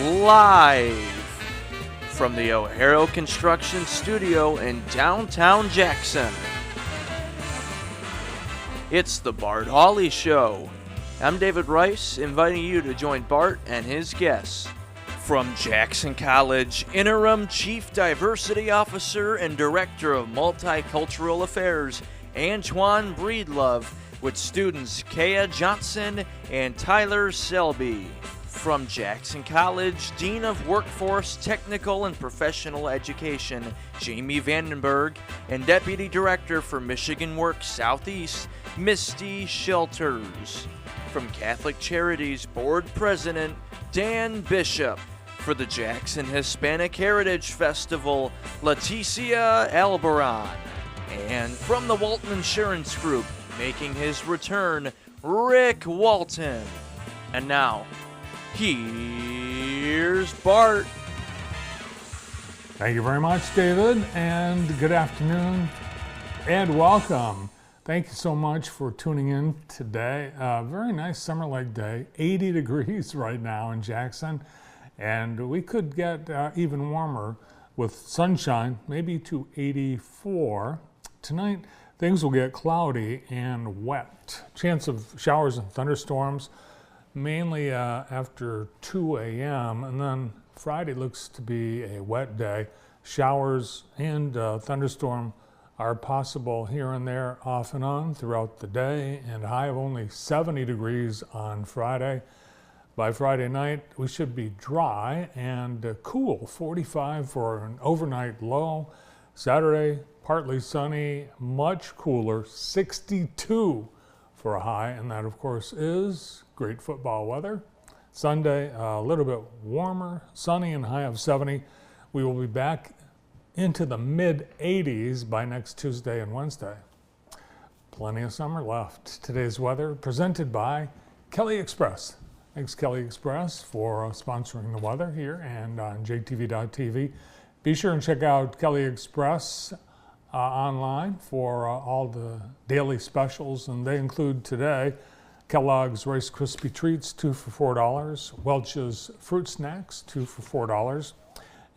live from the O'Hara Construction Studio in downtown Jackson. It's the Bart Hawley Show. I'm David Rice, inviting you to join Bart and his guests. From Jackson College, Interim Chief Diversity Officer and Director of Multicultural Affairs, Antoine Breedlove, with students Kea Johnson and Tyler Selby. From Jackson College, Dean of Workforce, Technical and Professional Education, Jamie Vandenberg, and Deputy Director for Michigan Works Southeast, Misty Shelters. From Catholic Charities Board President, Dan Bishop. For the Jackson Hispanic Heritage Festival, Leticia Albaran. And from the Walton Insurance Group, making his return, Rick Walton. And now, here's Bart. Thank you very much, David, and good afternoon and welcome. Thank you so much for tuning in today. Very nice summer-like day, 80 degrees right now in Jackson, and we could get even warmer with sunshine, maybe to 84. Tonight, things will get cloudy and wet. Chance of showers and thunderstorms, mainly after 2 a.m. And then Friday looks to be a wet day. Showers and thunderstorm are possible here and there off and on throughout the day, and a high of only 70 degrees on Friday. By Friday night, we should be dry and cool, 45 for an overnight low. Saturday, partly sunny, much cooler, 62 for a high, and that of course is great football weather. Sunday, a little bit warmer, sunny and high of 70. We will be back into the mid-80s by next Tuesday and Wednesday. Plenty of summer left. Today's weather presented by Kelly Express. Thanks Kelly Express for sponsoring the weather here and on jtv.tv. Be sure and check out Kelly Express online for all the daily specials, and they include today Kellogg's Rice Krispie Treats, 2 for $4, Welch's Fruit Snacks, 2 for $4,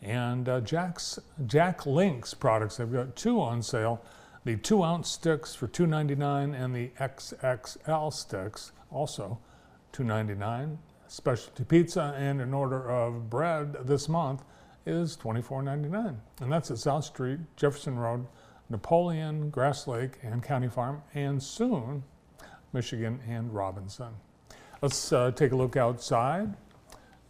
and Jack Link's products. They've got 2 on sale, the 2-ounce sticks for $2.99 and the XXL sticks, also $2.99. Specialty pizza and an order of bread this month is $24.99. And that's at South Street, Jefferson Road, Napoleon, Grass Lake, and County Farm, and soon Michigan and Robinson. Let's take a look outside.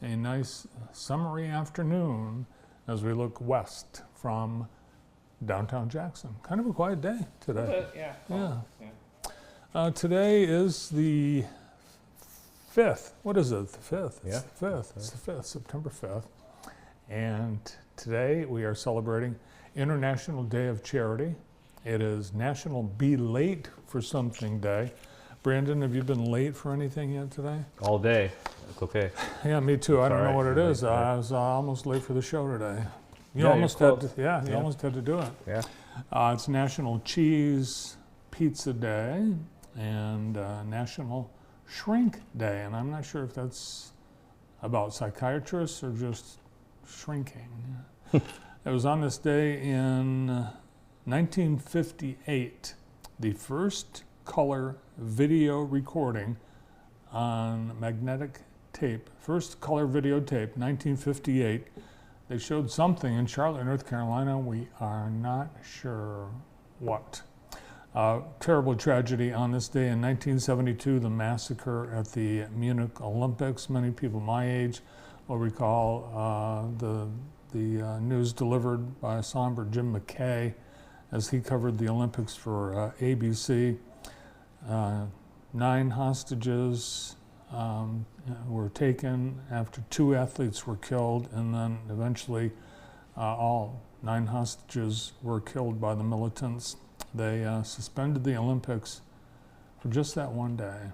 A nice summery afternoon as we look west from downtown Jackson. Kind of a quiet day today. Yeah. Today is the 5th. What is it? The 5th? Yeah. It's the 5th. It's the 5th, September 5th. And today we are celebrating International Day of Charity. It is National Be Late for Something Day. Brandon, have you been late for anything yet today? All day. It's okay. Yeah, me too. I don't know what it is. Late, I was almost late for the show today. You Yeah, almost you're had to, close. you almost had to do it. Yeah. It's National Cheese Pizza Day and National Shrink Day. And I'm not sure if that's about psychiatrists or just shrinking. It was on this day in 1958, the first color video recording on magnetic tape. First color videotape, 1958. They showed something in Charlotte, North Carolina. We are not sure what. Terrible tragedy on this day in 1972, the massacre at the Munich Olympics. Many people my age will recall the news delivered by somber Jim McKay as he covered the Olympics for ABC. 9 hostages were taken after 2 athletes were killed, and then eventually all 9 hostages were killed by the militants. They suspended the Olympics for just that one day,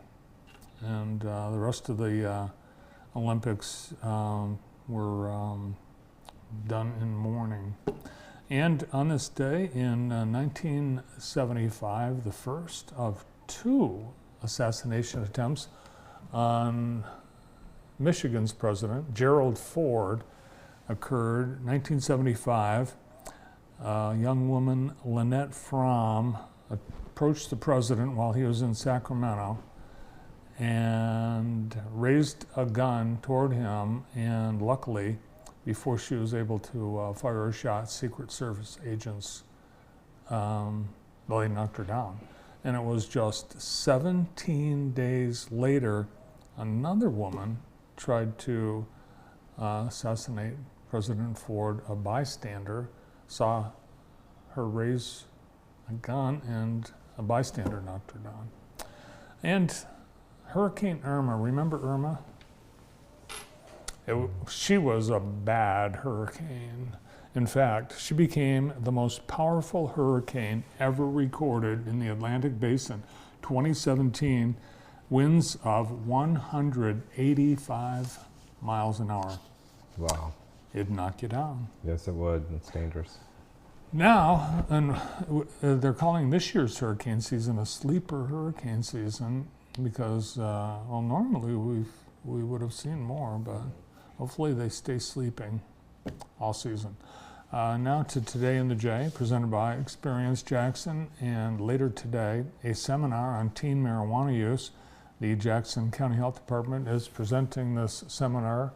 and the rest of the Olympics were done in mourning. And on this day in 1975, the first of 2 assassination attempts on Michigan's president, Gerald Ford, occurred in 1975. A young woman, Lynette Fromm, approached the president while he was in Sacramento and raised a gun toward him, and luckily, before she was able to fire a shot, Secret Service agents, they knocked her down. And it was just 17 days later, another woman tried to assassinate President Ford. A bystander saw her raise a gun, and a bystander knocked her down. And Hurricane Irma, remember Irma? She was a bad hurricane. In fact, she became the most powerful hurricane ever recorded in the Atlantic Basin. 2017, winds of 185 miles an hour. Wow. It'd knock you down. Yes, it would. It's dangerous. Now, and they're calling this year's hurricane season a sleeper hurricane season because, well, normally we would have seen more, but hopefully they stay sleeping all season. Now to Today in the J, presented by Experience Jackson, and later today, a seminar on teen marijuana use. The Jackson County Health Department is presenting this seminar.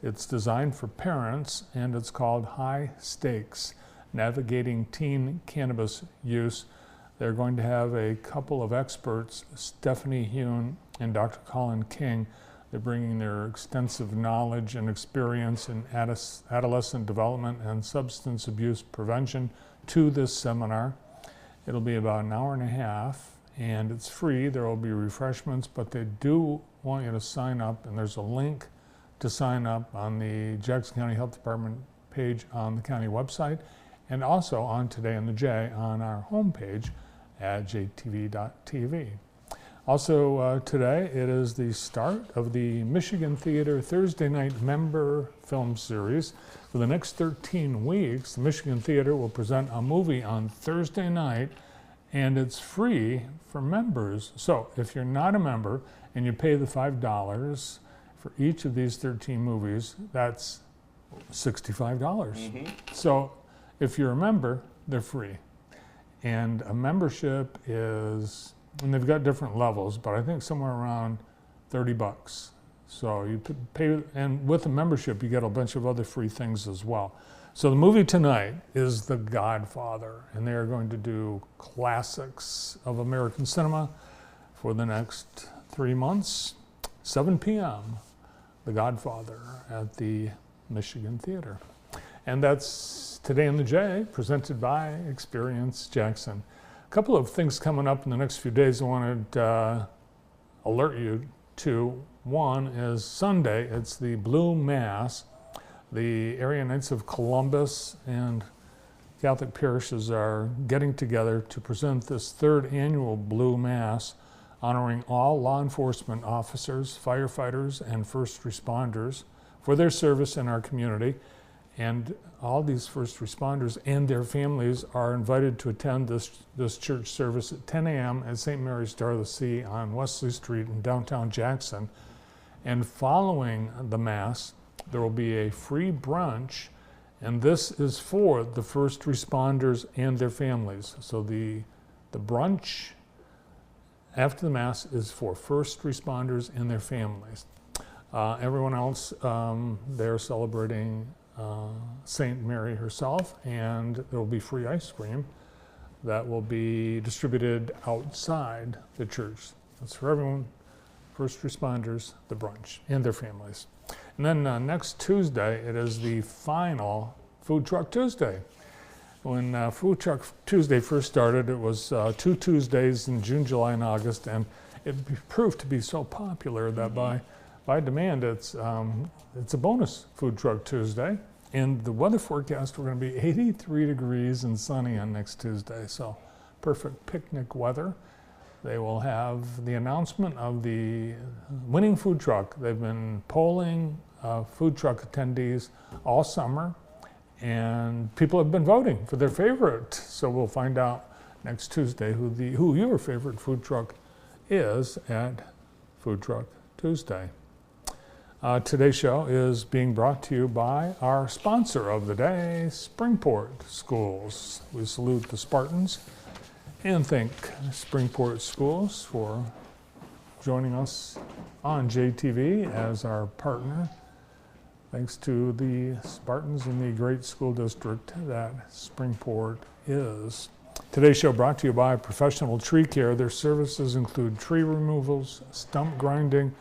It's designed for parents, and it's called High Stakes, Navigating Teen Cannabis Use. They're going to have a couple of experts, Stephanie Hune and Dr. Colin King. They're bringing their extensive knowledge and experience in adolescent development and substance abuse prevention to this seminar. It'll be about an hour and a half, and it's free. There will be refreshments, but they do want you to sign up, and there's a link to sign up on the Jackson County Health Department page on the county website, and also on Today in the J on our homepage at jtv.tv. Also today, it is the start of the Michigan Theater Thursday Night Member Film Series. For the next 13 weeks, the Michigan Theater will present a movie on Thursday night, and it's free for members. So if you're not a member and you pay the $5 for each of these 13 movies, that's $65. Mm-hmm. So if you're a member, they're free. And a membership is, and they've got different levels, but I think somewhere around $30. So you pay, and with a membership, you get a bunch of other free things as well. So the movie tonight is The Godfather, and they are going to do classics of American cinema for the next 3 months, 7 p.m., The Godfather at the Michigan Theater. And that's Today in the J, presented by Experience Jackson. A couple of things coming up in the next few days I wanted to alert you to. One is Sunday, it's the Blue Mass. The Area Knights of Columbus and Catholic parishes are getting together to present this third annual Blue Mass, honoring all law enforcement officers, firefighters, and first responders for their service in our community. And all these first responders and their families are invited to attend this church service at 10 a.m. at St. Mary's Star of the Sea on Wesley Street in downtown Jackson. And following the Mass, there will be a free brunch, and this is for the first responders and their families. So the brunch after the Mass is for first responders and their families. Everyone else, they're celebrating St. Mary herself, and there will be free ice cream that will be distributed outside the church. That's for everyone, first responders, the brunch, and their families. And then next Tuesday, it is the final Food Truck Tuesday. When Food Truck Tuesday first started, it was 2 Tuesdays in June, July, and August, and it proved to be so popular that by demand, it's a bonus Food Truck Tuesday. And the weather forecast, we're going to be 83 degrees and sunny on next Tuesday, so perfect picnic weather. They will have the announcement of the winning food truck. They've been polling food truck attendees all summer, and people have been voting for their favorite. So we'll find out next Tuesday who your favorite food truck is at Food Truck Tuesday. Today's show is being brought to you by our sponsor of the day, Springport Schools. We salute the Spartans and thank Springport Schools for joining us on JTV as our partner. Thanks to the Spartans and the great school district that Springport is. Today's show brought to you by Professional Tree Care. Their services include tree removals, stump grinding,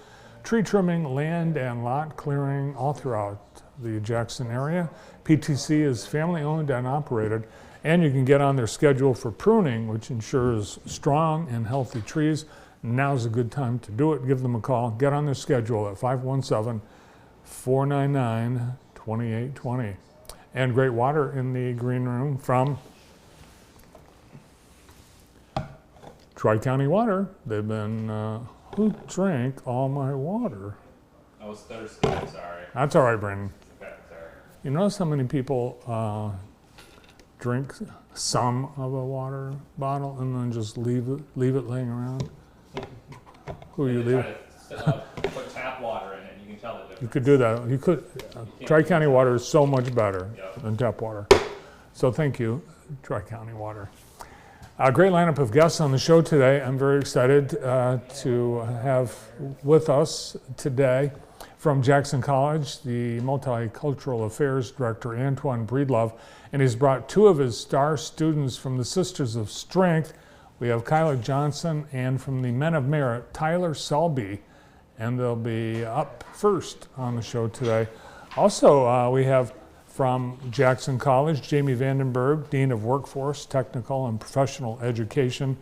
tree trimming, land and lot clearing all throughout the Jackson area. PTC is family owned and operated, and you can get on their schedule for pruning, which ensures strong and healthy trees. Now's a good time to do it. Give them a call. Get on their schedule at 517-499-2820. And great water in the green room from Tri-County Water. They've been, who drank all my water? I was thirsty, I'm sorry. That's all right, Brandon. Okay, sorry. You notice how many people drink some of a water bottle and then just leave it laying around? Who you leave? Put tap water in it, you can tell the difference. You could do that. You could. Tri-County Water is so much better Yep. than tap water. So thank you, Tri-County Water. A great lineup of guests on the show today. I'm very excited to have with us today from Jackson College, the Multicultural Affairs Director, Antoine Breedlove, and he's brought two of his star students from the Sisters of Strength. We have Kyla Johnson, and from the Men of Merit, Tyler Selby, and they'll be up first on the show today. Also, we have from Jackson College, Jamie Vandenberg, Dean of Workforce, Technical and Professional Education,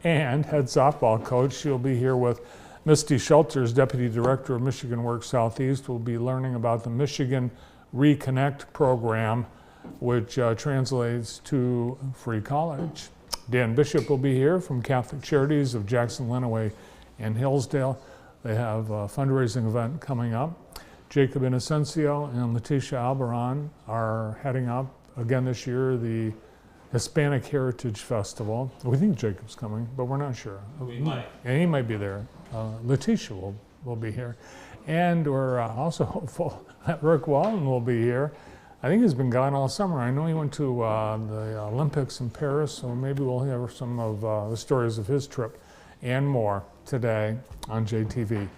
and head softball coach. She'll be here with Misty Shelters, Deputy Director of Michigan Works Southeast. We'll be learning about the Michigan Reconnect program, which translates to free college. Dan Bishop will be here from Catholic Charities of Jackson, Lenawee, and Hillsdale. They have a fundraising event coming up. Jacob Inocencio and Letitia Albaran are heading up again this year, the Hispanic Heritage Festival. We think Jacob's coming, but we're not sure. We might. And he might be there. Letitia will be here. And we're also hopeful that Rick Walton will be here. I think he's been gone all summer. I know he went to the Olympics in Paris, so maybe we'll hear some of the stories of his trip and more today on JTV.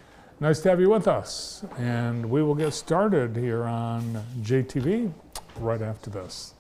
Nice to have you with us, and we will get started here on JTV right after this.